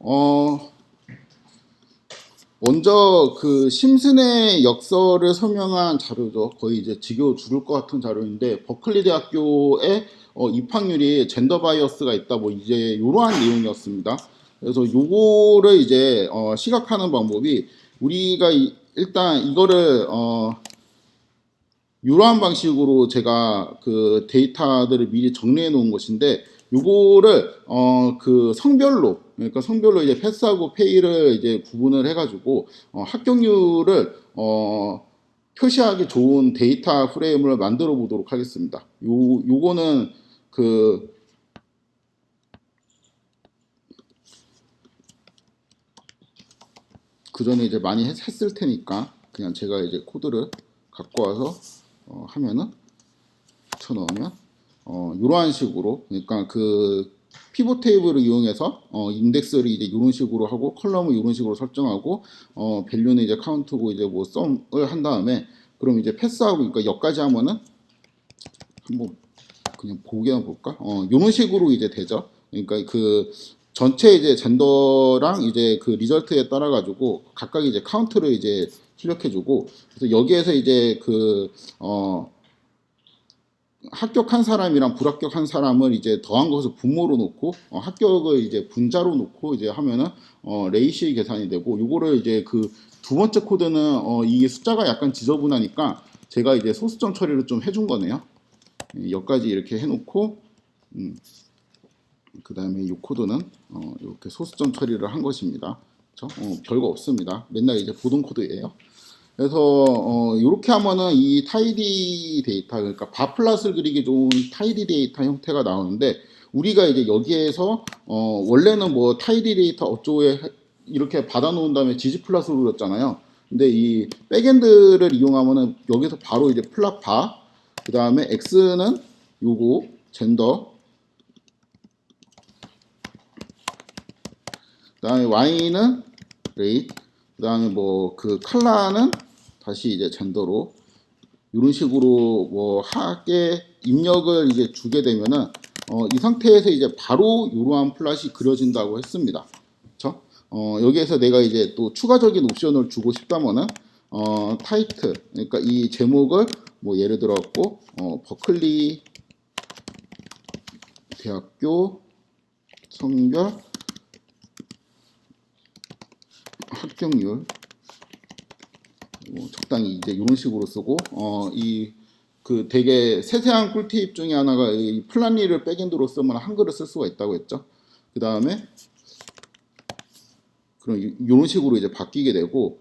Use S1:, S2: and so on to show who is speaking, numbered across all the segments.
S1: 어, 먼저 그 심슨의 역설을 설명한 자료죠. 거의 이제 지겨워 죽을 것 같은 자료인데, 버클리 대학교의 입학률이 젠더 바이어스가 있다, 뭐 이제 이러한 내용이었습니다. 그래서 요거를 이제 시각하는 방법이, 우리가 일단 이거를 이러한 방식으로 제가 그 데이터들을 미리 정리해 놓은 것인데, 요거를 그 성별로, 그러니까 성별로 이제 패스하고 페이를 이제 구분을 해가지고 합격률을 표시하기 좋은 데이터 프레임을 만들어 보도록 하겠습니다. 요거는 그 전에 이제 많이 했을 테니까 그냥 제가 이제 코드를 갖고 와서 하면은 붙여넣으면 이러한 식으로, 그러니까 그 피봇 테이블을 이용해서 인덱스를 이제 이런 식으로 하고 컬럼을 이런 식으로 설정하고 밸류는 이제 카운트고 이제 뭐 썸을 한 다음에, 그럼 이제 패스하고, 그러니까 여기까지 하면은 한번 그냥 보기만 볼까? 이런 식으로 이제 되죠. 그러니까 그 전체 이제 젠더랑 이제 그 리절트에 따라 가지고 각각 이제 카운트를 이제 출력해주고, 그래서 여기에서 이제 합격한 사람이랑 불합격한 사람을 이제 더한 것을 분모로 놓고 합격을 이제 분자로 놓고 이제 하면은 레이시 계산이 되고, 요거를 이제 그 두 번째 코드는 이게 숫자가 약간 지저분하니까 제가 이제 소수점 처리를 좀 해준 거네요. 여기까지 이렇게 해놓고 그 다음에 이 코드는 이렇게 소수점 처리를 한 것입니다. 그렇죠? 별거 없습니다. 맨날 이제 보던 코드예요. 그래서 이렇게 하면은 이 타이디 데이터, 그러니까 바플랫을 그리기 좋은 타이디 데이터 형태가 나오는데, 우리가 이제 여기에서 원래는 뭐 타이디 데이터 어쩌고에 이렇게 받아 놓은 다음에 지지플랫으로 그렸잖아요. 근데 이 백엔드를 이용하면은 여기서 바로 이제 플랫 바, 그 다음에 x는 요거 젠더, 그 다음에 y는 레이트, 그 다음에 뭐 그 칼라는 다시 이제 젠더로, 이런 식으로 뭐 하게 입력을 이제 주게 되면은 이 상태에서 이제 바로 이러한 플랫이 그려진다고 했습니다. 그렇죠? 여기에서 내가 이제 또 추가적인 옵션을 주고 싶다면은 타이틀, 그러니까 이 제목을 뭐 예를 들어 갖고 버클리 대학교 성별 합격률, 적당히 이제 이런 식으로 쓰고, 이 그 되게 세세한 꿀팁 중에 하나가 이 플란리를 백엔드로 쓰면 한글을 쓸 수가 있다고 했죠. 그 다음에 그럼 이런 식으로 이제 바뀌게 되고,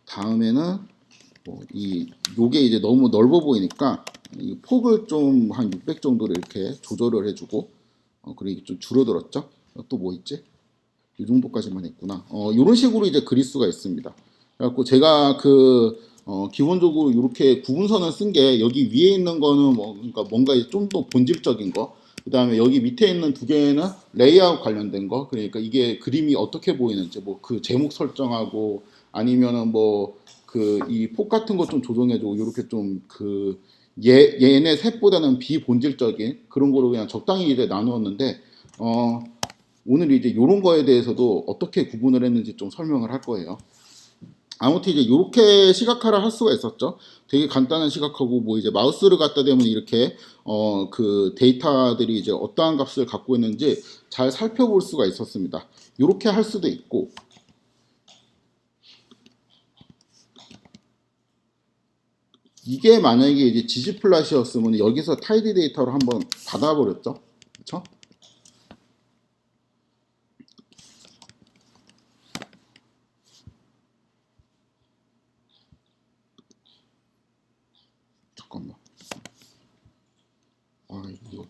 S1: 다음에는 뭐 요게 이제 너무 넓어 보이니까 이 폭을 좀 한 600 정도로 이렇게 조절을 해주고, 그리고 좀 줄어들었죠. 또 뭐 있지? 이 정도까지만 했구나. 이런 식으로 이제 그릴 수가 있습니다. 그래갖고 제가 기본적으로 이렇게 구분선을 쓴 게, 여기 위에 있는 거는 뭐, 그러니까 뭔가 좀 더 본질적인 거, 그 다음에 여기 밑에 있는 두 개는 레이아웃 관련된 거, 그러니까 이게 그림이 어떻게 보이는지, 뭐 그 제목 설정하고, 아니면은 뭐 그 이 폭 같은 거 좀 조정해주고, 이렇게 좀 얘네 셋보다는 비본질적인 그런 거로 그냥 적당히 이제 나누었는데, 오늘 이제 이런 거에 대해서도 어떻게 구분을 했는지 좀 설명을 할 거예요. 아무튼 이제 이렇게 시각화를 할 수가 있었죠. 되게 간단한 시각화고, 뭐 이제 마우스를 갖다 대면 이렇게 그 데이터들이 이제 어떠한 값을 갖고 있는지 잘 살펴볼 수가 있었습니다. 이렇게 할 수도 있고, 이게 만약에 이제 지지플랫이었으면 여기서 타이디 데이터로 한번 받아버렸죠. 그렇죠? 잠깐만. 이거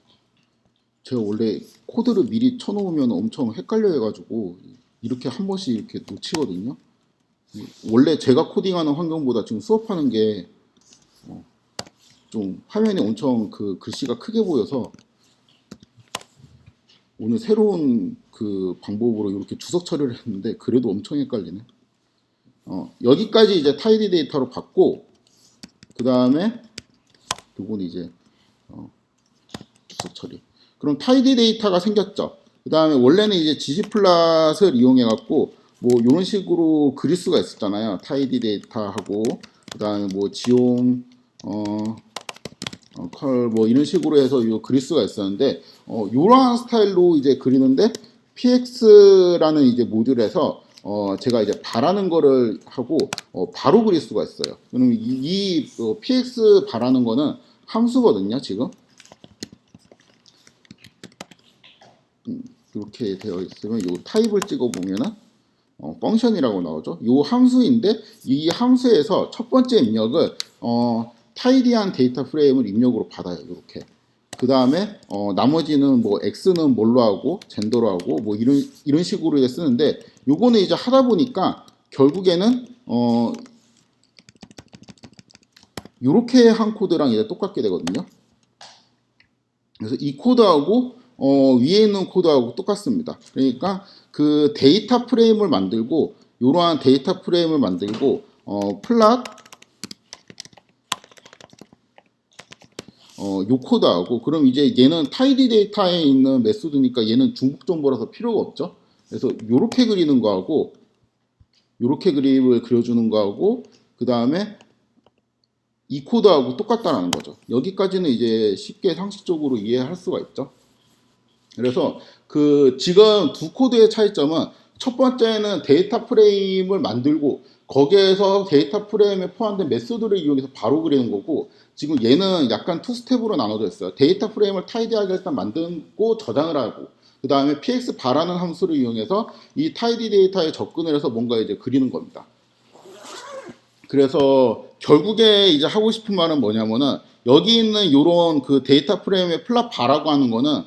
S1: 제가 원래 코드를 미리 쳐놓으면 엄청 헷갈려 해가지고 이렇게 한 번씩 이렇게 놓치거든요. 원래 제가 코딩하는 환경보다 지금 수업하는 게 좀 화면이 엄청 그 글씨가 크게 보여서, 오늘 새로운 그 방법으로 이렇게 주석 처리를 했는데 그래도 엄청 헷갈리네. 여기까지 이제 타이디 데이터로 받고, 그 다음에 요거는 이제 주석 처리. 그럼 타이디 데이터가 생겼죠. 그 다음에 원래는 이제 gg플롯을 이용해 갖고 뭐 이런 식으로 그릴 수가 있었잖아요. 타이디 데이터하고 그 다음에 뭐 지용 컬 뭐 이런 식으로 해서 요 그릴 수가 있었는데 요러한 스타일로 이제 그리는데 px라는 이제 모듈에서 제가 이제 바라는 거를 하고 바로 그릴 수가 있어요. 그럼 이 px 바라는 거는 함수거든요, 지금. 이렇게 되어 있으면 요 타입을 찍어 보면은 펑션이라고 나오죠. 요 함수인데 이 함수에서 첫 번째 입력을 타이디한 데이터 프레임을 입력으로 받아요. 이렇게. 그 다음에 나머지는 뭐 x는 뭘로 하고 젠더로 하고 뭐 이런 식으로 이제 쓰는데 요거는 이제 하다 보니까 결국에는 요렇게 한 코드랑 이제 똑같게 되거든요. 그래서 이 코드하고 위에 있는 코드하고 똑같습니다. 그러니까 그 데이터 프레임을 만들고 이러한 데이터 프레임을 만들고 플랫 요 코드하고 그럼 이제 얘는 타이디 데이터에 있는 메소드니까 얘는 중복 정보라서 필요가 없죠. 그래서 요렇게 그리는 거하고 요렇게 그림을 그려주는 거하고 그 다음에 이 코드하고 똑같다라는 거죠. 여기까지는 이제 쉽게 상식적으로 이해할 수가 있죠. 그래서 그 지금 두 코드의 차이점은 첫 번째는 데이터 프레임을 만들고 거기에서 데이터 프레임에 포함된 메소드를 이용해서 바로 그리는 거고 지금 얘는 약간 투 스텝으로 나눠져 있어요. 데이터 프레임을 타이디하게 일단 만들고 저장을 하고 그 다음에 px 바라는 함수를 이용해서 이 타이디 데이터에 접근을 해서 뭔가 이제 그리는 겁니다. 그래서 결국에 이제 하고 싶은 말은 뭐냐면은 여기 있는 요런 그 데이터 프레임의 플랫 바라고 하는 거는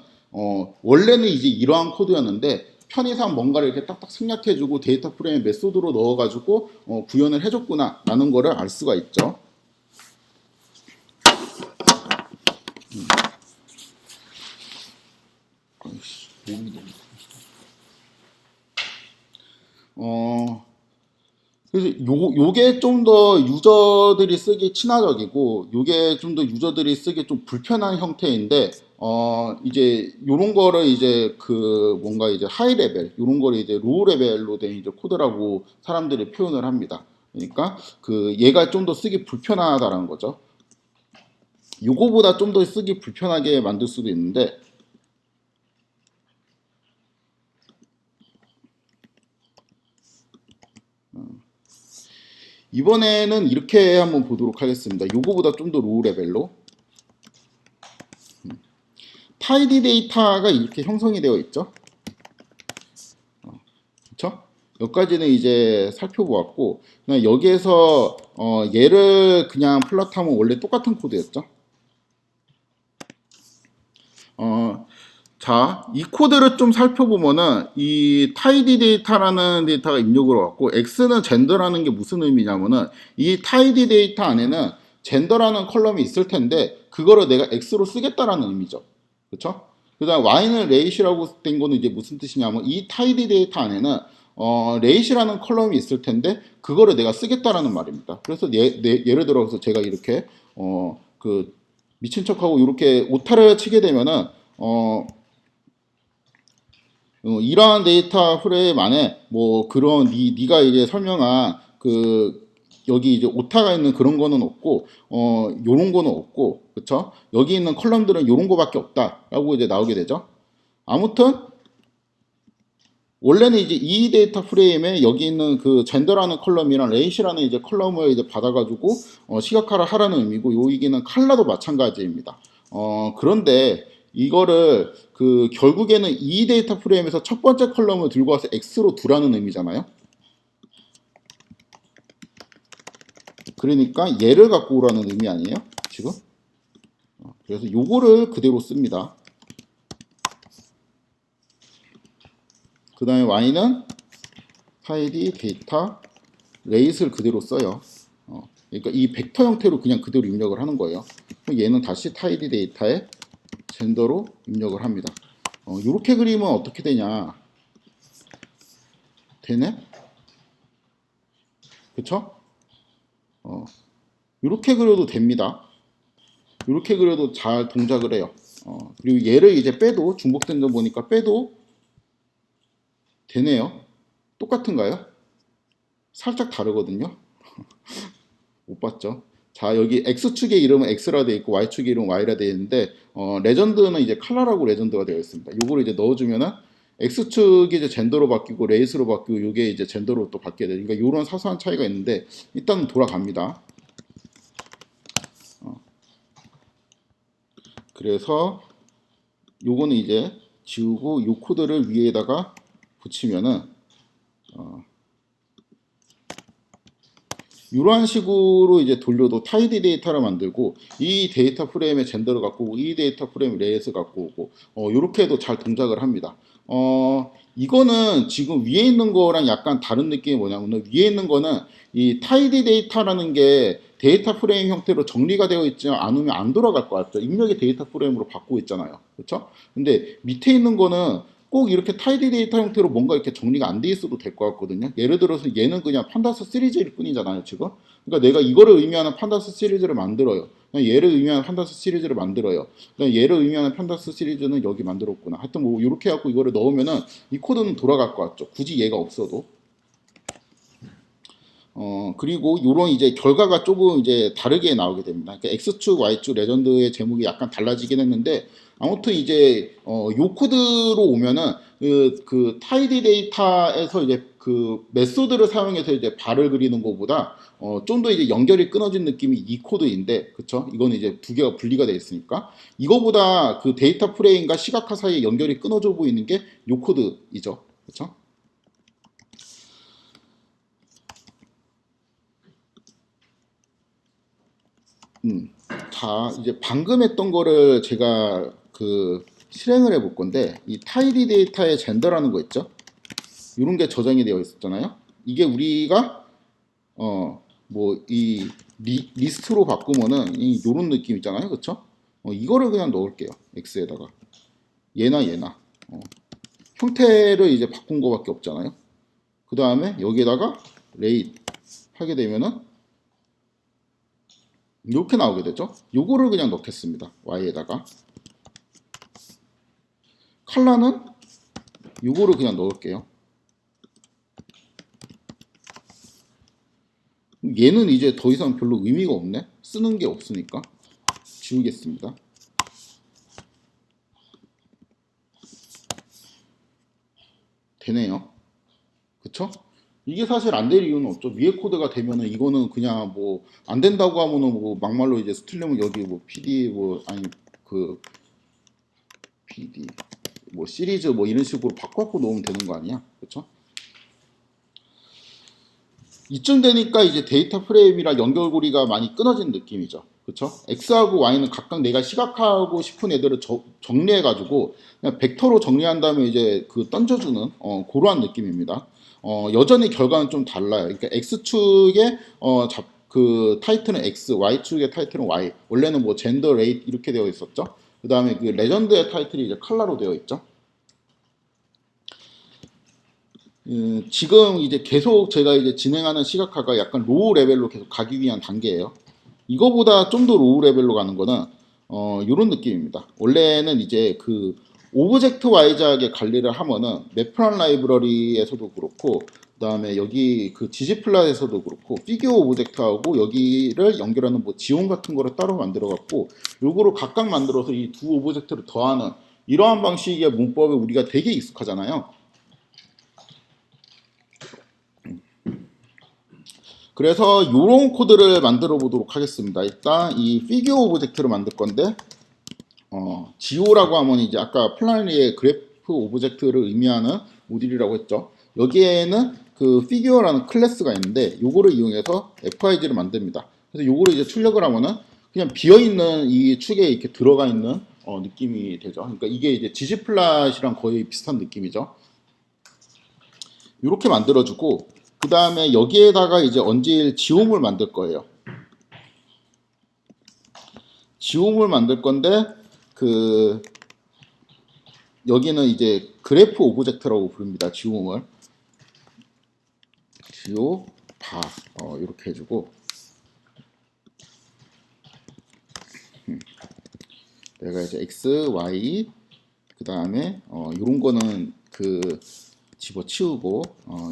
S1: 원래는 이제 이러한 코드였는데 편의상 뭔가를 이렇게 딱딱 생략해주고 데이터 프레임 메소드로 넣어가지고 구현을 해줬구나 라는 거를 알 수가 있죠. 그래서 요게 좀 더 유저들이 쓰기 친화적이고 요게 좀 더 유저들이 쓰기 좀 불편한 형태인데 이제 요런 거를 이제 그 뭔가 이제 하이 레벨 요런 거를 이제 로우 레벨로 된 이제 코드라고 사람들이 표현을 합니다. 그러니까 그 얘가 좀 더 쓰기 불편하다라는 거죠. 요거보다 좀 더 쓰기 불편하게 만들 수도 있는데 이번에는 이렇게 한번 보도록 하겠습니다. 요거보다 좀 더 로우 레벨로 타이디 데이터가 이렇게 형성이 되어 있죠. 그렇죠? 여기까지는 이제 살펴보았고 그냥 여기에서 얘를 그냥 플롯하면 원래 똑같은 코드였죠. 자, 이 코드를 좀 살펴보면은 이 타이디 데이터라는 데이터가 입력으로 왔고 x는 젠더라는 게 무슨 의미냐면은 이 타이디 데이터 안에는 젠더라는 컬럼이 있을 텐데 그거를 내가 x로 쓰겠다라는 의미죠. 그렇죠? 그다음 y는 레이시라고 된 거는 이제 무슨 뜻이냐면 이 타이디 데이터 안에는 레이시라는 컬럼이 있을 텐데 그거를 내가 쓰겠다라는 말입니다. 그래서 예를 들어서 제가 이렇게 그 미친 척하고 이렇게 오타를 치게 되면은 이러한 데이터 프레임 안에 뭐 그런 네가 이제 설명한 그 여기 이제 오타가 있는 그런 거는 없고 요런 거는 없고 그쵸 여기 있는 컬럼들은 요런 거밖에 없다라고 이제 나오게 되죠. 아무튼 원래는 이제 이 데이터 프레임에 여기 있는 그 젠더라는 컬럼이랑 레이시라는 이제 컬럼을 이제 받아가지고 시각화를 하라는 의미고 여기는 칼라도 마찬가지입니다. 그런데 이거를 그 결국에는 이 데이터 프레임에서 첫 번째 컬럼을 들고 와서 X로 두라는 의미잖아요. 그러니까 얘를 갖고 오라는 의미 아니에요? 지금? 그래서 요거를 그대로 씁니다. 그 다음에 Y는 타이디 데이터 레이스를 그대로 써요. 그러니까 이 벡터 형태로 그냥 그대로 입력을 하는 거예요. 얘는 다시 타이디 데이터에 젠더로 입력을 합니다. 이렇게 그리면 어떻게 되냐? 되네? 그쵸? 이렇게 그려도 됩니다. 이렇게 그려도 잘 동작을 해요. 그리고 얘를 이제 빼도 중복된 점 보니까 빼도 되네요. 똑같은가요? 살짝 다르거든요. 못 봤죠? 자, 여기 X축의 이름은 X라 되어 있고 Y축의 이름은 Y라 되어 있는데 레전드는 이제 칼라라고 레전드가 되어 있습니다. 요거를 이제 넣어주면은 X축이 이제 젠더로 바뀌고 레이스로 바뀌고 요게 이제 젠더로 또 바뀌게 되니까 그러니까 요런 사소한 차이가 있는데 일단 돌아갑니다. 그래서 요거는 이제 지우고 요 코드를 위에다가 붙이면은 이러한 식으로 이제 돌려도 타이디 데이터를 만들고 이 데이터 프레임의 젠더를 갖고 오고 이 데이터 프레임 레이스 갖고 오고 이렇게 해도 잘 동작을 합니다. 이거는 지금 위에 있는 거랑 약간 다른 느낌이 뭐냐면 위에 있는 거는 이 타이디 데이터라는 게 데이터 프레임 형태로 정리가 되어 있지 않으면 안 돌아갈 것 같죠. 입력의 데이터 프레임으로 바꾸고 있잖아요. 그렇죠? 근데 밑에 있는 거는 꼭 이렇게 타이디 데이터 형태로 뭔가 이렇게 정리가 안 돼 있어도 될 것 같거든요. 예를 들어서 얘는 그냥 판다스 시리즈일 뿐이잖아요, 지금. 그러니까 내가 이거를 의미하는 판다스 시리즈를 만들어요. 그냥 얘를 의미하는 판다스 시리즈를 만들어요. 그냥 얘를 의미하는 판다스 시리즈는 여기 만들었구나. 하여튼 뭐 이렇게 해갖고 이거를 넣으면은 이 코드는 돌아갈 것 같죠. 굳이 얘가 없어도. 그리고 요런 이제 결과가 조금 이제 다르게 나오게 됩니다. 그러니까 X축, Y축 레전드의 제목이 약간 달라지긴 했는데 아무튼 이제 요 코드로 오면은 그 타이디 데이터에서 이제 그 메소드를 사용해서 이제 발을 그리는 것보다 좀 더 이제 연결이 끊어진 느낌이 이 코드인데 그쵸? 이거는 이제 두 개가 분리가 되어 있으니까 이거보다 그 데이터 프레임과 시각화 사이에 연결이 끊어져 보이는 게 요 코드이죠. 그쵸? 자, 이제 방금 했던 거를 제가 그 실행을 해볼 건데, 이 타이디 데이터의 젠더라는 거 있죠? 이런 게 저장이 되어 있었잖아요? 이게 우리가, 뭐, 이 리스트로 바꾸면은, 요런 느낌 있잖아요? 그쵸? 이거를 그냥 넣을게요. X에다가. 얘나 얘나. 형태를 이제 바꾼 거밖에 없잖아요? 그 다음에 여기에다가 레이 하게 되면은, 이렇게 나오게 되죠. 요거를 그냥 넣겠습니다. Y에다가. 컬러는 요거를 그냥 넣을게요. 얘는 이제 더 이상 별로 의미가 없네. 쓰는 게 없으니까 지우겠습니다. 되네요. 그쵸? 이게 사실 안 될 이유는 없죠. 위에 코드가 되면은 이거는 그냥 뭐 안 된다고 하면은 뭐 막말로 이제 스틸려면 여기 뭐 PD 뭐 아니 그 PD 뭐 시리즈 뭐 이런 식으로 바꿔갖고 놓으면 되는 거 아니야? 그쵸? 이쯤 되니까 이제 데이터 프레임이랑 연결고리가 많이 끊어진 느낌이죠. 그쵸? X하고 Y는 각각 내가 시각하고 싶은 애들을 정리해가지고 그냥 벡터로 정리한 다음에 이제 그 던져주는 그러한 느낌입니다. 여전히 결과는 좀 달라요. 그러니까 X축의 그 타이틀은 X, Y축의 타이틀은 Y. 원래는 뭐 젠더 레이트 이렇게 되어 있었죠. 그 다음에 그 레전드의 타이틀이 이제 컬러로 되어 있죠. 지금 이제 계속 제가 이제 진행하는 시각화가 약간 로우 레벨로 계속 가기 위한 단계예요. 이거보다 좀 더 로우 레벨로 가는 거는 이런 느낌입니다. 원래는 이제 그 오브젝트 와이즈하게 관리를 하면은 맵프란 라이브러리에서도 그렇고 그다음에 여기 그 지지플랫에서도 그렇고 피규어 오브젝트하고 여기를 연결하는 뭐 지온 같은 거를 따로 만들어 갖고 요거를 각각 만들어서 이 두 오브젝트를 더하는 이러한 방식의 문법에 우리가 되게 익숙하잖아요. 그래서 이런 코드를 만들어 보도록 하겠습니다. 일단 이 피규어 오브젝트를 만들 건데 지오라고 하면 이제 아까 플라리의 그래프 오브젝트를 의미하는 모듈이라고 했죠. 여기에는 그 피규어라는 클래스가 있는데 요거를 이용해서 FIG를 만듭니다. 그래서 요거를 이제 출력을 하면은 그냥 비어 있는 이 축에 이렇게 들어가 있는 느낌이 되죠. 그러니까 이게 이제 지지플랫이랑 거의 비슷한 느낌이죠. 이렇게 만들어주고 그 다음에 여기에다가 이제 얹을 지옴을 만들 거예요. 지옴을 만들 건데 그 여기는 이제 그래프 오브젝트라고 부릅니다. 지옴을 지오 바 이렇게 해주고 얘가 이제 x, y 그 다음에 이런 거는 그 집어치우고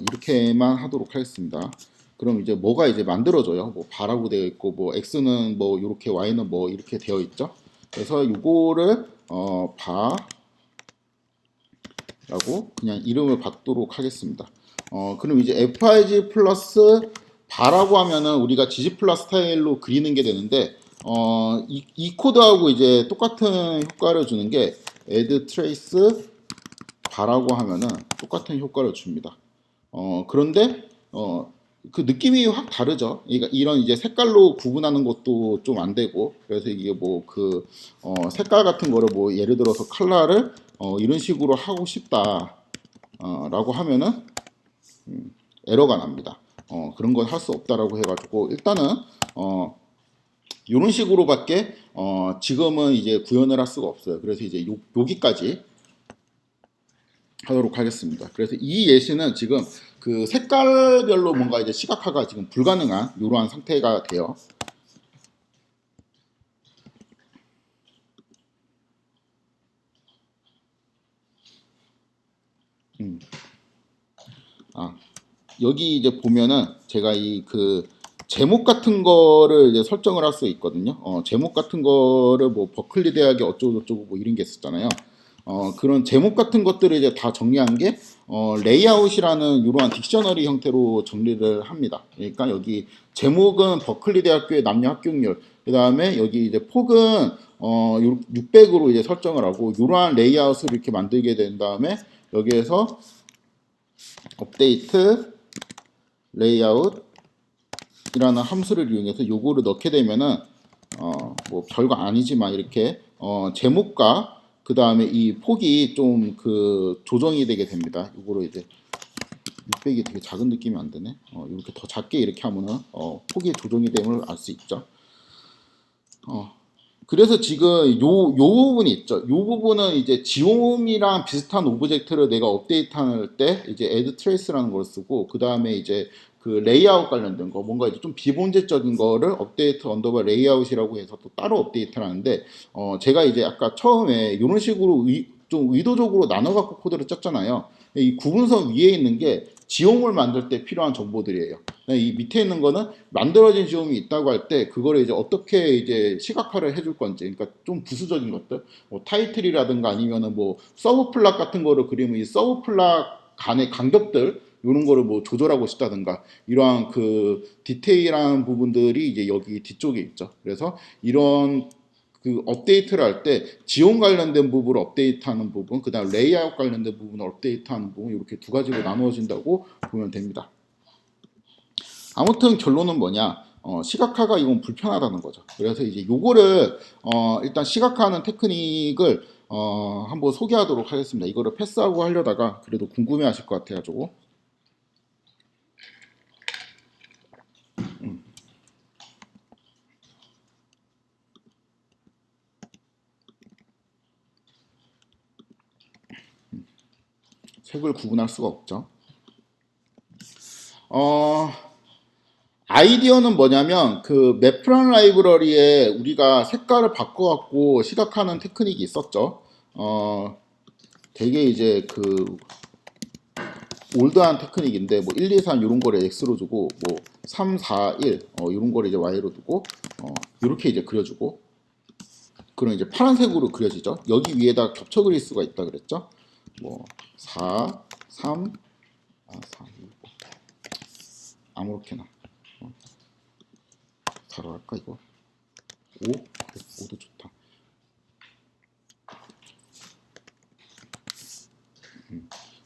S1: 이렇게만 하도록 하겠습니다. 그럼 이제 뭐가 이제 만들어져요. 뭐 바라고 되어 있고 뭐 x는 뭐 이렇게 y는 뭐 이렇게 되어 있죠. 그래서 이거를 바라고 그냥 이름을 받도록 하겠습니다. 그럼 이제 fig 플러스 바라고 하면은 우리가 지지플라 스타일로 그리는 게 되는데 이 코드하고 이제 똑같은 효과를 주는 게 add trace 바라고 하면은 똑같은 효과를 줍니다. 그런데 그 느낌이 확 다르죠. 그러니까 이런 이제 색깔로 구분하는 것도 좀 안 되고, 그래서 이게 뭐 그 색깔 같은 거를 뭐 예를 들어서 컬러를 이런 식으로 하고 싶다 라고 하면은 에러가 납니다. 그런 건 할 수 없다라고 해가지고 일단은 이런 식으로밖에 지금은 이제 구현을 할 수가 없어요. 그래서 이제 여기까지 하도록 하겠습니다. 그래서 이 예시는 지금 그 색깔별로 뭔가 이제 시각화가 지금 불가능한 이러한 상태가 돼요. 여기 이제 보면은 제가 이 그 제목 같은 거를 이제 설정을 할 수 있거든요. 제목 같은 거를 뭐 버클리 대학이 어쩌고저쩌고 뭐 이런 게 있었잖아요. 그런 제목 같은 것들을 이제 다 정리한 게 레이아웃이라는 이러한 딕셔너리 형태로 정리를 합니다. 그러니까 여기 제목은 버클리 대학교의 남녀 합격률, 그 다음에 여기 이제 폭은 600으로 이제 설정을 하고 이러한 레이아웃을 이렇게 만들게 된 다음에 여기에서 업데이트 레이아웃이라는 함수를 이용해서 요거를 넣게 되면은 뭐 별거 아니지만 이렇게 제목과 그 다음에 이 폭이 좀 그 조정이 되게 됩니다. 요거로 이제 600이 되게 작은 느낌이 안 드네. 이렇게 더 작게 이렇게 하면은 폭이 조정이 됨을 알 수 있죠. 그래서 지금 요 부분이 있죠. 요 부분은 이제 지옴이랑 비슷한 오브젝트를 내가 업데이트할 때 이제 add trace라는 걸 쓰고, 그 다음에 이제 그 레이아웃 관련된 거, 뭔가 이제 좀 비본질적인 거를 업데이트 언더바 레이아웃이라고 해서 또 따로 업데이트를 하는데, 제가 이제 아까 처음에 이런 식으로 좀 의도적으로 나눠갖고 코드를 짰잖아요. 이 구분선 위에 있는 게 지옴을 만들 때 필요한 정보들이에요. 이 밑에 있는 거는 만들어진 지옴이 있다고 할 때 그거를 이제 어떻게 이제 시각화를 해줄 건지, 그러니까 좀 부수적인 것들, 뭐 타이틀이라든가 아니면은 뭐 서브 플락 같은 거를 그리면 이 서브 플락 간의 간격들 이런 거를 뭐 조절하고 싶다든가 이러한 그 디테일한 부분들이 이제 여기 뒤쪽에 있죠. 그래서 이런 그 업데이트를 할 때 지원 관련된 부분을 업데이트하는 부분, 그다음 레이아웃 관련된 부분을 업데이트하는 부분, 이렇게 두 가지로 나누어진다고 보면 됩니다. 아무튼 결론은 뭐냐? 시각화가 이건 불편하다는 거죠. 그래서 이제 요거를 일단 시각화하는 테크닉을 한번 소개하도록 하겠습니다. 이거를 패스하고 하려다가 그래도 궁금해하실 것 같아가지고. 색을 구분할 수가 없죠. 아이디어는 뭐냐면 그 매프란 라이브러리에 우리가 색깔을 바꿔갖고 시각하는 테크닉이 있었죠. 되게 이제 그 올드한 테크닉인데 뭐 1, 2, 3 이런 거를 X로 주고 뭐 3, 4, 1 이런 거를 이제 Y로 두고 이렇게 이제 그려주고, 그럼 이제 파란색으로 그려지죠. 여기 위에다 겹쳐 그릴 수가 있다 그랬죠. 뭐 4, 3, 4, 2, 아무렇게나 4로 할까 이거? 5? 그래, 5도 좋다.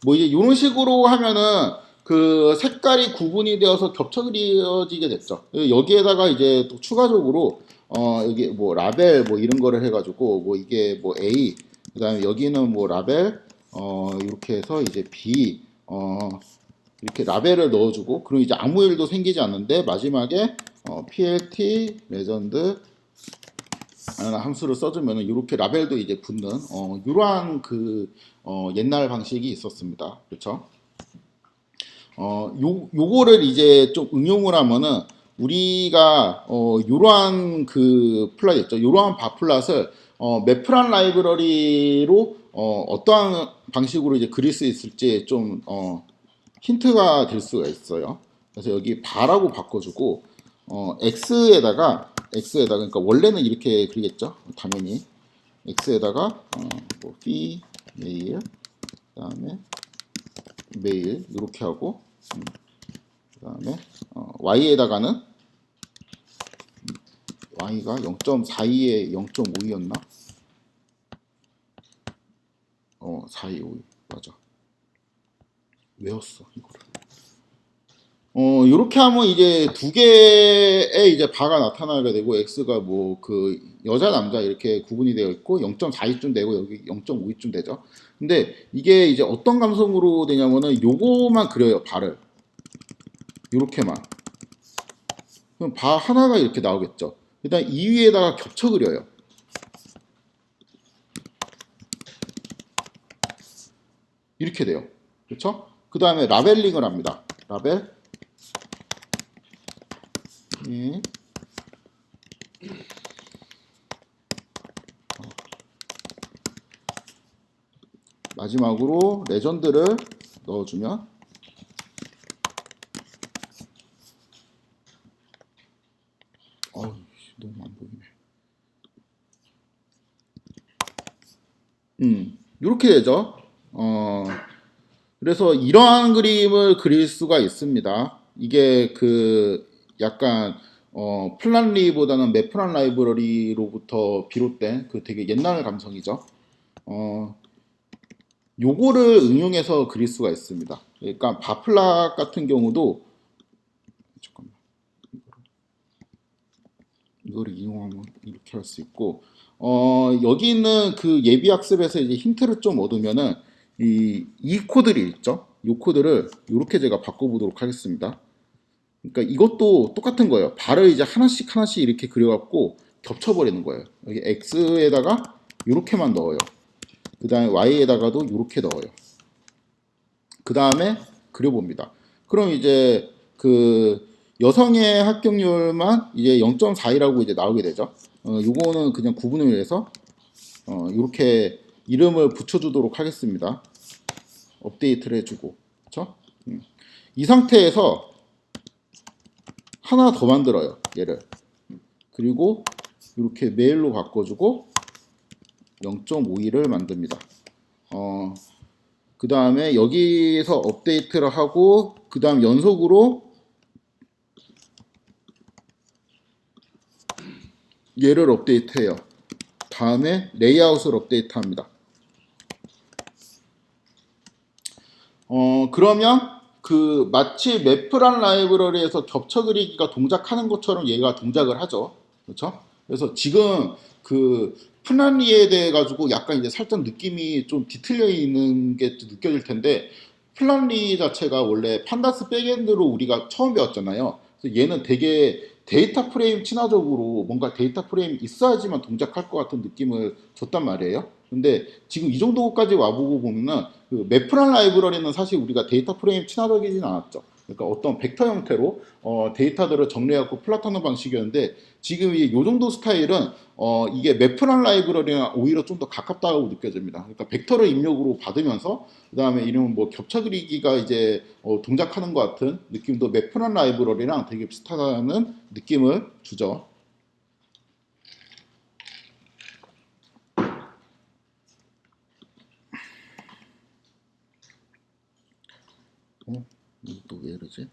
S1: 뭐 이제 이런 식으로 하면은 그 색깔이 구분이 되어서 겹쳐 그려지게 됐죠. 여기에다가 이제 또 추가적으로 여기 뭐 라벨 뭐 이런 거를 해가지고 뭐 이게 뭐 A, 그다음에 여기는 뭐 라벨 이렇게 해서 이제 B 이렇게 라벨을 넣어주고, 그리고 이제 아무 일도 생기지 않는데 마지막에 PLT 레전드 함수를 써주면 이렇게 라벨도 이제 붙는 이러한 그 옛날 방식이 있었습니다. 그렇죠? 요거를 이제 좀 응용을 하면은 우리가 이러한 그 플랫 있죠. 이러한 바플랫을 매프란 라이브러리로 어떠한 방식으로 이제 그릴 수 있을지 좀 힌트가 될 수가 있어요. 그래서 여기 바라고 바꿔주고 x에다가 그러니까 원래는 이렇게 그리겠죠. 당연히 x에다가 뭐 메일 그다음에 메일 이렇게 하고 그다음에 y에다가는 y가 0.42에 0.5였나? 4252 맞아. 외웠어 이거를. 이렇게 하면 이제 두 개의 이제 바가 나타나게 되고 x가 뭐 그 여자 남자 이렇게 구분이 되어 있고 0.42쯤 되고 여기 0.52쯤 되죠. 근데 이게 이제 어떤 감성으로 되냐면은 요거만 그려요 바를 요렇게만. 그럼 바 하나가 이렇게 나오겠죠. 일단 이 위에다가 겹쳐 그려요. 이렇게 돼요. 그렇죠? 그 다음에 라벨링을 합니다. 라벨 예. 마지막으로 레전드를 넣어주면 너무 안 보이네. 이렇게 되죠. 그래서 이러한 그림을 그릴 수가 있습니다. 이게 그 약간 플란리보다는 매프란 라이브러리로부터 비롯된 그 되게 옛날 감성이죠. 요거를 응용해서 그릴 수가 있습니다. 그러니까 바플락 같은 경우도 잠깐만 이거를 이용하면 이렇게 할 수 있고 여기 있는 그 예비 학습에서 이제 힌트를 좀 얻으면은 이 코드를 있죠. 이 코드를 이렇게 제가 바꿔보도록 하겠습니다. 그러니까 이것도 똑같은 거예요. 발을 이제 하나씩 이렇게 그려갖고 겹쳐버리는 거예요. 여기 x에다가 이렇게만 넣어요. 그 다음에 y에다가도 이렇게 넣어요. 그 다음에 그려봅니다. 그럼 이제 그 여성의 합격률만 이제 0.4이라고 이제 나오게 되죠. 요거는 그냥 구분을 해서 이렇게 이름을 붙여주도록 하겠습니다. 업데이트를 해주고, 그렇죠? 이 상태에서 하나 더 만들어요. 얘를. 그리고 이렇게 메일로 바꿔주고 0.52를 만듭니다. 그 다음에 여기서 업데이트를 하고 그 다음 연속으로 얘를 업데이트해요. 다음에 레이아웃을 업데이트합니다. 그러면 그 마치 매프란 라이브러리에서 겹쳐 그리기가 동작하는 것처럼 얘가 동작을 하죠. 그렇죠? 그래서 지금 그 플란리에 대해 가지고 약간 이제 살짝 느낌이 좀 뒤틀려 있는 게 느껴질 텐데 플란리 자체가 원래 판다스 백엔드로 우리가 처음 배웠잖아요. 그래서 얘는 되게 데이터 프레임 친화적으로 뭔가 데이터 프레임이 있어야지만 동작할 것 같은 느낌을 줬단 말이에요. 근데 지금 이 정도까지 와보고 보면은 그 매프란 라이브러리는 사실 우리가 데이터 프레임 친화적이진 않았죠. 그러니까 어떤 벡터 형태로 데이터들을 정리하고 플롯하는 방식이었는데 지금 이 정도 스타일은 이게 매프란 라이브러리랑 오히려 좀 더 가깝다고 느껴집니다. 그러니까 벡터를 입력으로 받으면서 그 다음에 이런 뭐 겹쳐 그리기가 이제 동작하는 것 같은 느낌도 매프란 라이브러리랑 되게 비슷하다는 느낌을 주죠. 이것도 왜 이러지?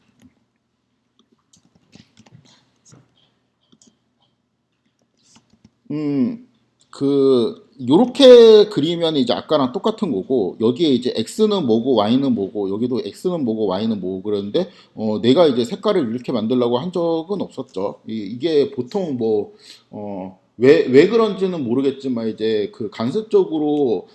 S1: 요렇게 그리면 이제 아까랑 똑같은 거고 여기에 이제 x는 뭐고 y는 뭐고 여기도 x는 뭐고 y는 뭐고 그러는데 내가 이제 색깔을 이렇게 만들려고 한 적은 없었죠. 이게 보통 뭐 왜 그런지는 모르겠지만 이제 그 간섭적으로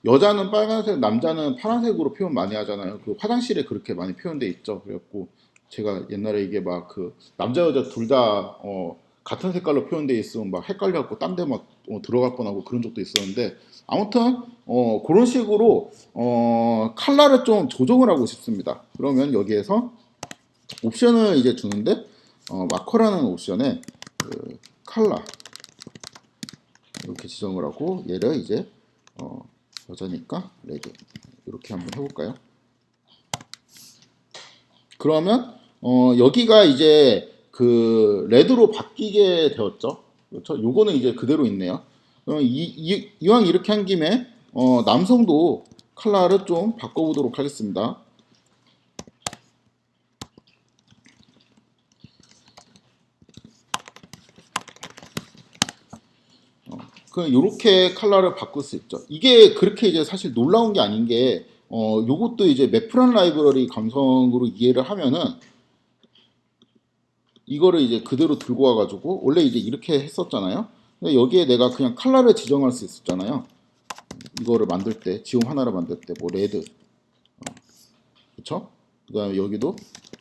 S1: 여자는 빨간색, 남자는 파란색으로 표현 많이 하잖아요. 그 화장실에 그렇게 많이 표현돼 있죠. 그래갖고 제가 옛날에 이게 막 그 남자 여자 둘 다 같은 색깔로 표현돼 있으면 막 헷갈려갖고 딴 데 막 들어갈 뻔하고 그런 적도 있었는데 아무튼 그런 식으로 컬러를 좀 조정을 하고 싶습니다. 그러면 여기에서 옵션을 이제 주는데 마커라는 옵션에 그 컬러 이렇게 지정을 하고 얘를 이제 여자니까 레드 이렇게 한번 해볼까요? 그러면 여기가 이제 그 레드로 바뀌게 되었죠. 그렇죠? 요거는 이제 그대로 있네요. 그럼 이왕 이렇게 한 김에 남성도 컬러를 좀 바꿔보도록 하겠습니다. 그 요렇게 컬러를 바꿀 수 있죠. 이게 그렇게 이제 사실 놀라운 게 아닌 게 요것도 이제 매프란 라이브러리 감성으로 이해를 하면은 이거를 이제 그대로 들고 와가지고 원래 이제 이렇게 했었잖아요. 근데 여기에 내가 그냥 컬러를 지정할 수 있었잖아요. 이거를 만들 때 지용 하나를 만들 때 뭐 레드, 그쵸? 그다음에 여기도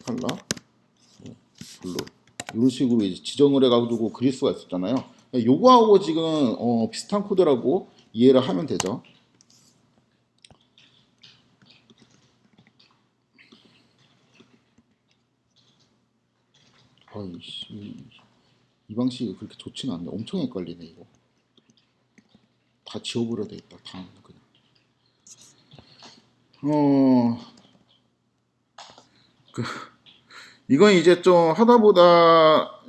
S1: 컬러, 블루 이런 식으로 이제 지정을 해가지고 그릴 수가 있었잖아요. 요거하고 지금 비슷한 코드라고 이해를 하면 되죠. 아이씨, 이 방식이 그렇게 좋지는 않네. 엄청 헷갈리네 이거. 다 지워버려야 되겠다. 다음은 그냥. 그 이건 이제 좀 하다 보니까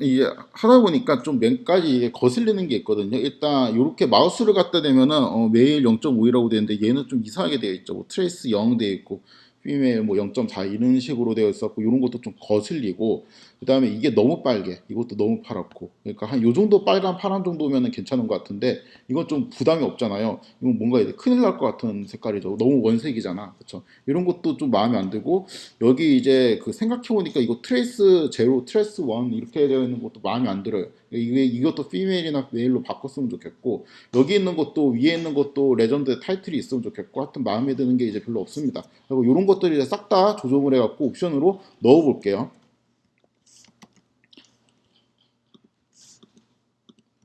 S1: 좀 몇 가지 이게 거슬리는 게 있거든요. 일단 이렇게 마우스를 갖다 대면은 매일 0.5이라고 되는데 얘는 좀 이상하게 되어 있죠. 뭐 트레이스 0 되어 있고 피메일 뭐 0.4 이런 식으로 되어 있었고 이런 것도 좀 거슬리고 그다음에 이게 너무 빨개. 이것도 너무 파랗고. 그러니까 한 요 정도 빨간 파란 정도면은 괜찮은 것 같은데 이건 좀 부담이 없잖아요. 이건 뭔가 이제 큰일 날 것 같은 색깔이죠. 너무 원색이잖아. 그렇죠? 이런 것도 좀 마음에 안 들고 여기 이제 그 생각해보니까 이거 트레이스 제로, 트레이스 원 이렇게 되어 있는 것도 마음에 안 들어요. 이것도 피메일이나 메일로 바꿨으면 좋겠고 여기 있는 것도 위에 있는 것도 레전드 타이틀이 있으면 좋겠고 하여튼 마음에 드는 게 이제 별로 없습니다. 그리고 이런 것들을 이제 싹 다 조정을 해갖고 옵션으로 넣어볼게요.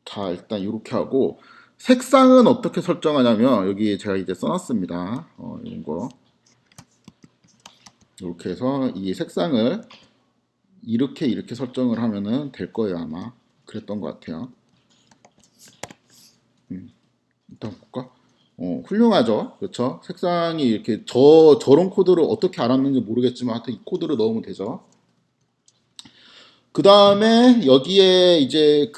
S1: 자 일단 이렇게 하고 색상은 어떻게 설정하냐면 여기 제가 이제 써놨습니다. 이런 거 이렇게 해서 이 색상을 이렇게 설정을 하면은 될 거예요 아마. 그랬던 것 같아요. 일단 볼까? 훌륭하죠. 그렇죠? 색상이 이렇게 저런 코드를 어떻게 알았는지 모르겠지만 하여튼 이 코드를 넣으면 되죠. 그 다음에 여기에 이제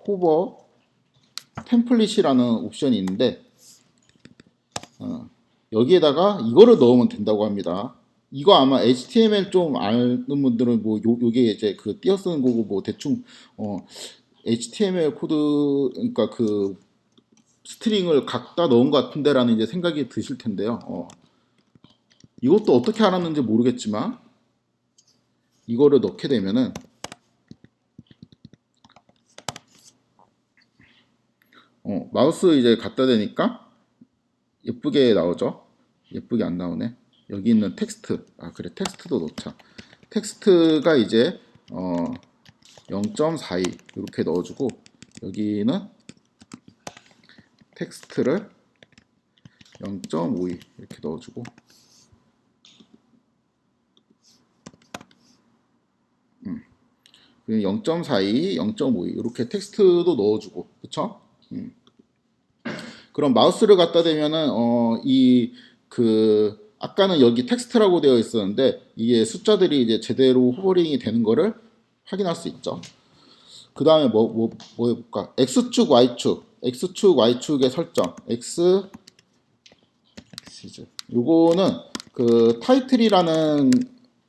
S1: 호버 템플릿이라는 옵션이 있는데 여기에다가 이거를 넣으면 된다고 합니다. 이거 아마 HTML 좀 아는 분들은 뭐 요게 이제 그 띄어쓰는 거고 뭐 대충 HTML 코드 그러니까 그 스트링을 각다 넣은 것 같은데라는 이제 생각이 드실 텐데요. 이것도 어떻게 알았는지 모르겠지만 이거를 넣게 되면은 마우스 이제 갖다 대니까 예쁘게 나오죠. 예쁘게 안 나오네. 여기 있는 텍스트. 아 그래 텍스트도 넣자. 텍스트가 이제 0.42 이렇게 넣어주고 여기는 텍스트를 0.52 이렇게 넣어주고 0.42, 0.52 이렇게 텍스트도 넣어주고 그쵸? 그럼 마우스를 갖다 대면은 아까는 여기 텍스트라고 되어 있었는데 이게 숫자들이 이제 제대로 호버링이 되는 거를 확인할 수 있죠. 그 다음에 뭐 해볼까? X축, Y축, X축, Y축의 설정, 요거는 그 타이틀이라는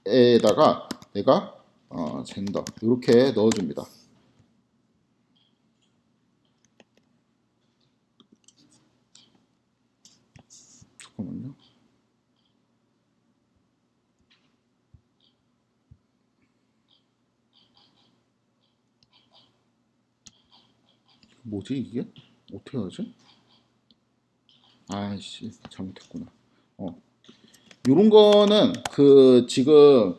S1: 에다가 내가 젠더 이렇게 넣어줍니다. 잠깐만요. 뭐지 이게? 어떻게 하지? 아이씨 잘못했구나. 요런 거는 그 지금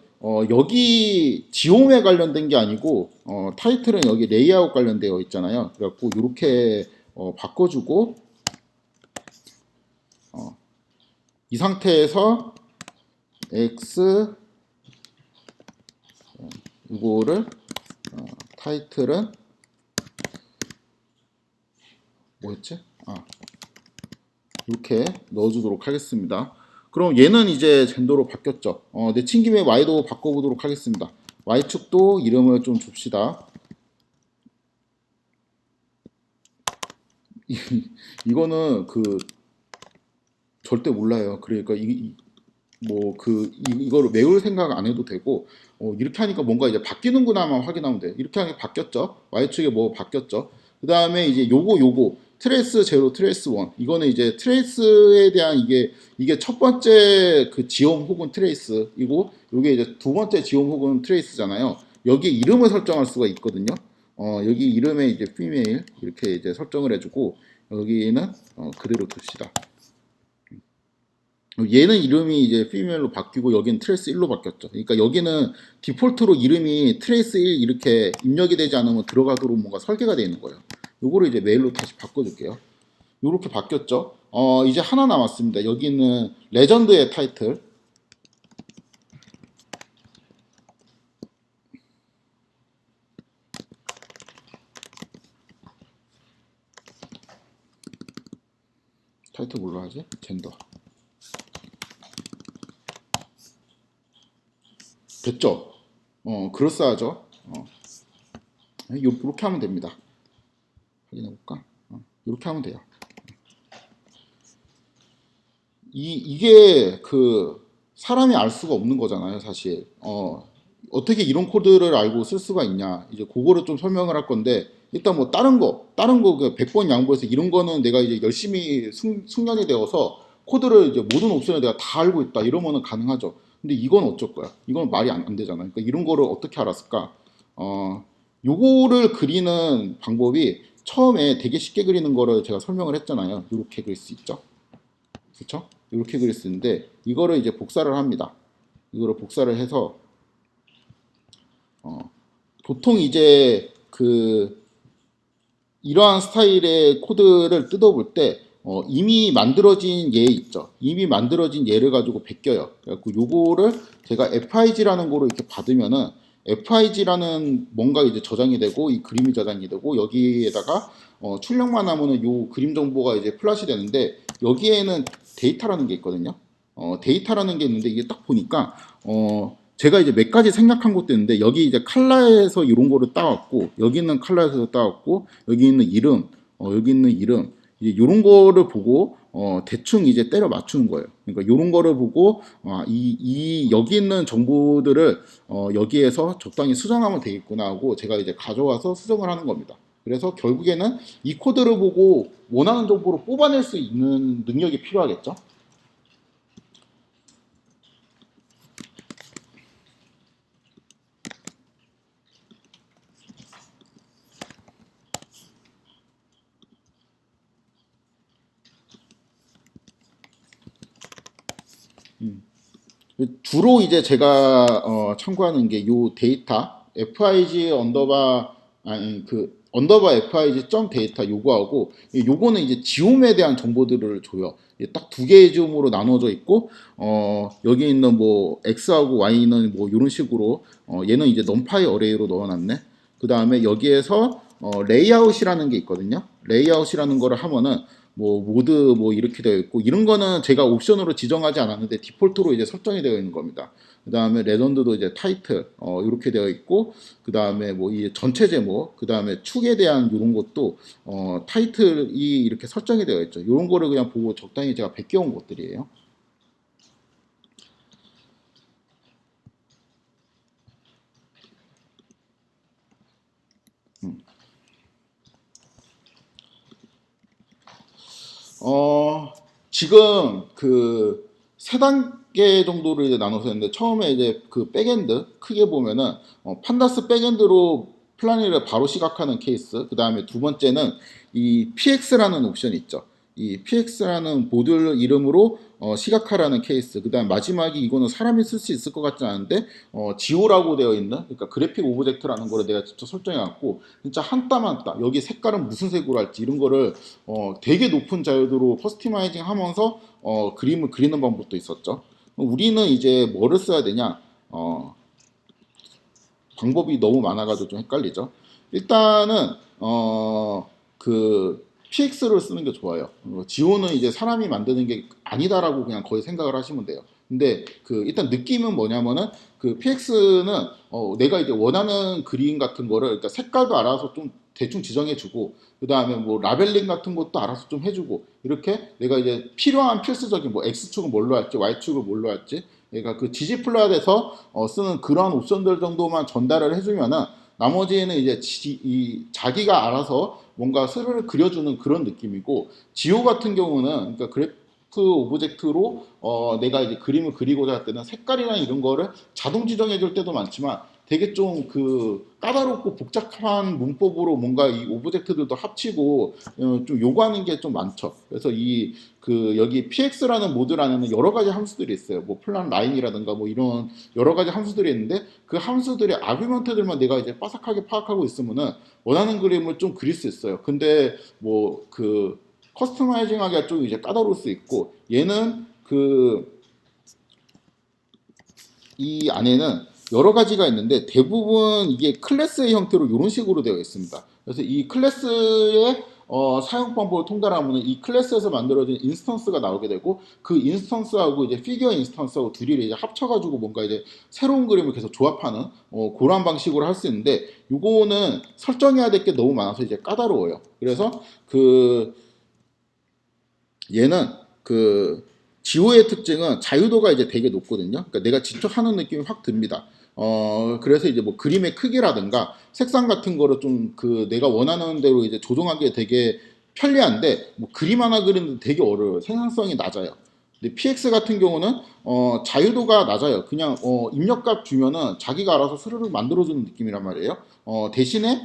S1: 여기 지홈에 관련된 게 아니고 타이틀은 여기 레이아웃 관련되어 있잖아요. 그래갖고 이렇게 바꿔주고 이 상태에서 X 이거를 타이틀은 뭐였지? 이렇게 넣어주도록 하겠습니다. 그럼 얘는 이제 젠더로 바뀌었죠. 내친 김에 Y도 바꿔보도록 하겠습니다. Y축도 이름을 좀 줍시다. 이거는 절대 몰라요. 그러니까 이거를 외울 생각 안 해도 되고, 이렇게 하니까 뭔가 이제 바뀌는구나만 확인하면 돼. 이렇게 하니까 바뀌었죠. Y축에 뭐 바뀌었죠. 그 다음에 이제 요거 트레이스 제로 트레이스 원, 이거는 이제 트레이스에 대한 이게 첫 번째 그 지옴 혹은 트레이스이고, 요게 이제 두 번째 지옴 혹은 트레이스잖아요. 여기 이름을 설정할 수가 있거든요. 여기 이름에 이제 female 이렇게 이제 설정을 해주고, 여기는 그대로 둡시다. 얘는 이름이 이제 female로 바뀌고 여기는 트레이스 1로 바뀌었죠. 그러니까 여기는 디폴트로 이름이 트레이스 1 이렇게 입력이 되지 않으면 들어가도록 뭔가 설계가 되어 있는 거예요. 요거를 이제 메일로 다시 바꿔줄게요. 요렇게 바뀌었죠. 이제 하나 남았습니다. 여기는 레전드의 타이틀. 타이틀 뭘로 하지? 젠더. 됐죠? 그럴싸하죠? 이렇게 하면 됩니다. 확인해볼까? 이렇게 하면 돼요. 이게 사람이 알 수가 없는 거잖아요, 사실. 어떻게 이런 코드를 알고 쓸 수가 있냐. 이제 그거를 좀 설명을 할 건데, 일단 뭐 다른 거 100번 양보해서 이런 거는 내가 이제 열심히 숙련이 되어서 코드를 이제 모든 옵션을 내가 다 알고 있다. 이러면은 가능하죠. 근데 이건 어쩔 거야? 이건 말이 안 되잖아요. 그러니까 이런 거를 어떻게 알았을까? 요거를 그리는 방법이 처음에 되게 쉽게 그리는 거를 제가 설명을 했잖아요. 이렇게 그릴 수 있죠. 그렇죠? 이렇게 그릴 수 있는데 이거를 이제 복사를 합니다. 이거를 복사를 해서 보통 이제 이러한 스타일의 코드를 뜯어볼 때 이미 만들어진 얘 있죠. 이미 만들어진 얘를 가지고 베껴요. 그래갖고 요거를 제가 FIG라는 거로 이렇게 받으면은 FIG라는 뭔가 이제 저장이 되고 이 그림이 저장이 되고 여기에다가 출력만 하면은 요 그림 정보가 이제 플랫이 되는데 여기에는 데이터라는 게 있거든요. 데이터라는 게 있는데 이게 딱 보니까 제가 이제 몇 가지 생각한 것도 있는데 여기 이제 컬러에서 이런 거를 따왔고 여기 있는 컬러에서 따왔고 여기 있는 이름 여기 있는 이름 이제 이런 거를 보고 대충 이제 때려 맞추는 거예요. 그러니까 이런 거를 보고 여기 있는 정보들을 여기에서 적당히 수정하면 되겠구나 하고 제가 이제 가져와서 수정을 하는 겁니다. 그래서 결국에는 이 코드를 보고 원하는 정보를 뽑아낼 수 있는 능력이 필요하겠죠. 주로 이제 제가 참고하는 게 요 데이터 FIG 언더바 언더바 FIG 점 데이터 요거하고 요거는 이제 지옴에 대한 정보들을 줘요. 딱 두 개의 지옴으로 나눠져 있고 여기 있는 뭐 X하고 Y는 뭐 이런 식으로 얘는 이제 넘파이 어레이로 넣어놨네. 그 다음에 여기에서 레이아웃이라는 게 있거든요. 레이아웃이라는 거를 하면은 뭐 모드 뭐 이렇게 되어 있고 이런 거는 제가 옵션으로 지정하지 않았는데 디폴트로 이제 설정이 되어 있는 겁니다. 그 다음에 레전드도 이제 타이틀 이렇게 되어 있고 그 다음에 뭐 이 전체 제목 그 다음에 축에 대한 이런 것도 타이틀이 이렇게 설정이 되어 있죠. 이런 거를 그냥 보고 적당히 제가 베껴온 것들이에요. 지금 세 단계 정도를 이제 나눠서 했는데 처음에 이제 백엔드 크게 보면은 판다스 백엔드로 플라닝을 바로 시각하는 케이스. 그 다음에 두 번째는 이 PX라는 옵션이 있죠. 이 PX라는 모듈 이름으로 시각화라는 케이스. 그 다음 마지막이 이거는 사람이 쓸 수 있을 것 같지 않은데 지오라고 되어 있는 그러니까 그래픽 오브젝트라는 거를 내가 직접 설정해 갖고 진짜 한 땀 한 땀 여기 색깔은 무슨 색으로 할지 이런 거를 되게 높은 자유도로 커스터마이징 하면서 그림을 그리는 방법도 있었죠. 우리는 이제 뭐를 써야 되냐 방법이 너무 많아가지고 좀 헷갈리죠. 일단은 그 PX를 쓰는 게 좋아요. 지오는 이제 사람이 만드는 게 아니다라고 그냥 거의 생각을 하시면 돼요. 근데 그 일단 느낌은 뭐냐면은 그 PX는 내가 이제 원하는 그림 같은 거를 그러니까 색깔도 알아서 좀 대충 지정해주고 그 다음에 뭐 라벨링 같은 것도 알아서 좀 해주고 이렇게 내가 이제 필요한 필수적인 뭐 X축은 뭘로 할지 Y축을 뭘로 할지 그러니까 그 지지 플랫에서 쓰는 그런 옵션들 정도만 전달을 해주면은 나머지는 이제 자기가 알아서 뭔가 스르르 그려주는 그런 느낌이고 지오 같은 경우는 그러니까 그래프 오브젝트로 내가 이제 그림을 그리고자 할 때는 색깔이나 이런 거를 자동 지정해 줄 때도 많지만 되게 좀 그 까다롭고 복잡한 문법으로 뭔가 이 오브젝트들도 합치고 좀 요구하는 게 좀 많죠. 그래서 이 그 여기 px라는 모듈 안에는 여러 가지 함수들이 있어요. 뭐 플랫 라인이라든가 뭐 이런 여러 가지 함수들이 있는데 그 함수들의 아규먼트들만 내가 이제 빠삭하게 파악하고 있으면은 원하는 그림을 좀 그릴 수 있어요. 근데 뭐 그 커스터마이징하기가 좀 이제 까다로울 수 있고 얘는 그 이 안에는 여러 가지가 있는데 대부분 이게 클래스의 형태로 이런 식으로 되어 있습니다. 그래서 이 클래스의 사용 방법을 통달하면 이 클래스에서 만들어진 인스턴스가 나오게 되고 그 인스턴스하고 이제 피규어 인스턴스하고 둘이 이제 합쳐가지고 뭔가 이제 새로운 그림을 계속 조합하는 그런 방식으로 할 수 있는데 이거는 설정해야 될 게 너무 많아서 이제 까다로워요. 그래서 그 얘는 그 지오의 특징은 자유도가 이제 되게 높거든요. 그러니까 내가 직접 하는 느낌이 확 듭니다. 그래서 이제 뭐 그림의 크기라든가 색상 같은 거를 좀 그 내가 원하는 대로 이제 조정하기에 되게 편리한데 뭐 그림 하나 그리는데 되게 어려워요. 생산성이 낮아요. 근데 PX 같은 경우는 자유도가 낮아요. 그냥 입력값 주면은 자기가 알아서 스르륵 만들어주는 느낌이란 말이에요. 대신에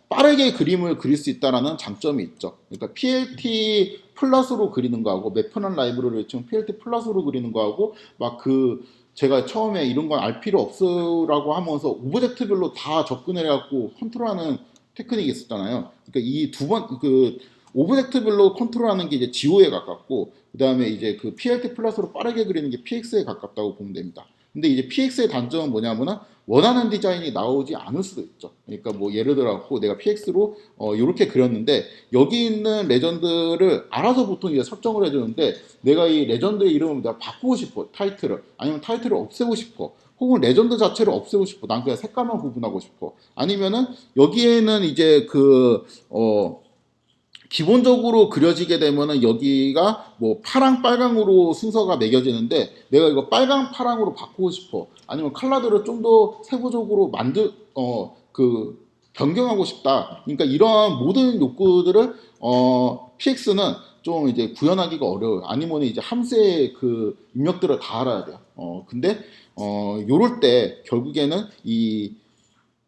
S1: 빠르게 그림을 그릴 수 있다라는 장점이 있죠. 그러니까 PLT 플러스로 그리는 거하고 매퍼넌 라이브러리를 지금 PLT 플러스로 그리는 거하고 막 그 제가 처음에 이런 건 알 필요 없으라고 하면서 오브젝트별로 다 접근해 갖고 컨트롤하는 테크닉이 있었잖아요. 그러니까 이 두 번 그 오브젝트별로 컨트롤하는 게 이제 지오에 가깝고 그다음에 이제 그 PLT 플러스로 빠르게 그리는 게 PX에 가깝다고 보면 됩니다. 근데 이제 PX의 단점은 뭐냐면은 원하는 디자인이 나오지 않을 수도 있죠. 그러니까 뭐 예를 들어 갖고 내가 PX로 이렇게 그렸는데 여기 있는 레전드를 알아서 보통 이제 설정을 해주는데 내가 이 레전드의 이름을 내가 바꾸고 싶어 타이틀을 아니면 타이틀을 없애고 싶어 혹은 레전드 자체를 없애고 싶어 난 그냥 색깔만 구분하고 싶어 아니면은 여기에는 이제 기본적으로 그려지게 되면은 여기가 뭐 파랑 빨강으로 순서가 매겨지는데 내가 이거 빨강 파랑으로 바꾸고 싶어 아니면 컬러들을 좀 더 세부적으로 그 변경하고 싶다 그러니까 이러한 모든 욕구들을 PX는 좀 이제 구현하기가 어려워요 아니면 이제 함수의 그 입력들을 다 알아야 돼요 근데 요럴 때 결국에는 이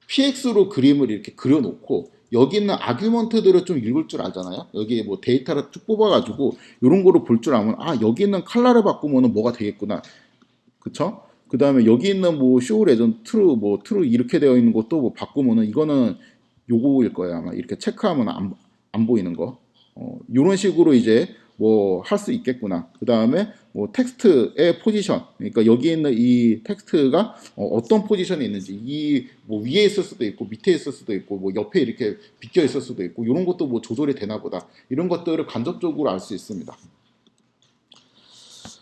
S1: PX로 그림을 이렇게 그려놓고 여기 있는 아규먼트들을 좀 읽을 줄 알잖아요. 여기 뭐 데이터를 쭉 뽑아가지고 이런 거를 볼 줄 알면 아 여기 있는 컬러를 바꾸면은 뭐가 되겠구나. 그쵸? 그 다음에 여기 있는 뭐 쇼 레전 트루 뭐 트루 이렇게 되어 있는 것도 뭐 바꾸면은 이거는 요거일 거예요 아마 이렇게 체크하면 안 보이는 거. 이런 식으로 이제 뭐 할 수 있겠구나. 그 다음에 뭐 텍스트의 포지션, 그러니까 여기 있는 이 텍스트가 어떤 포지션에 있는지, 이 뭐 위에 있을 수도 있고 밑에 있을 수도 있고 뭐 옆에 이렇게 비껴 있을 수도 있고 이런 것도 뭐 조절이 되나 보다. 이런 것들을 간접적으로 알 수 있습니다.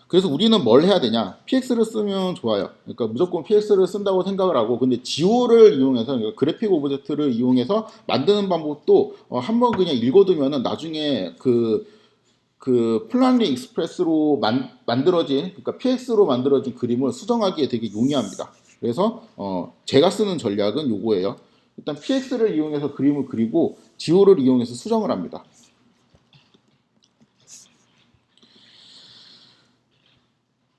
S1: 그래서 우리는 뭘 해야 되냐? PX를 쓰면 좋아요. 그러니까 무조건 PX를 쓴다고 생각을 하고, 근데 지오를 이용해서, 그러니까 그래픽 오브젝트를 이용해서 만드는 방법도 한번 그냥 읽어두면은 나중에 그 플란리 익스프레스로 만들어진, 그러니까 PX로 만들어진 그림을 수정하기에 되게 용이합니다. 그래서 제가 쓰는 전략은 요거예요. 일단 PX를 이용해서 그림을 그리고 지오를 이용해서 수정을 합니다.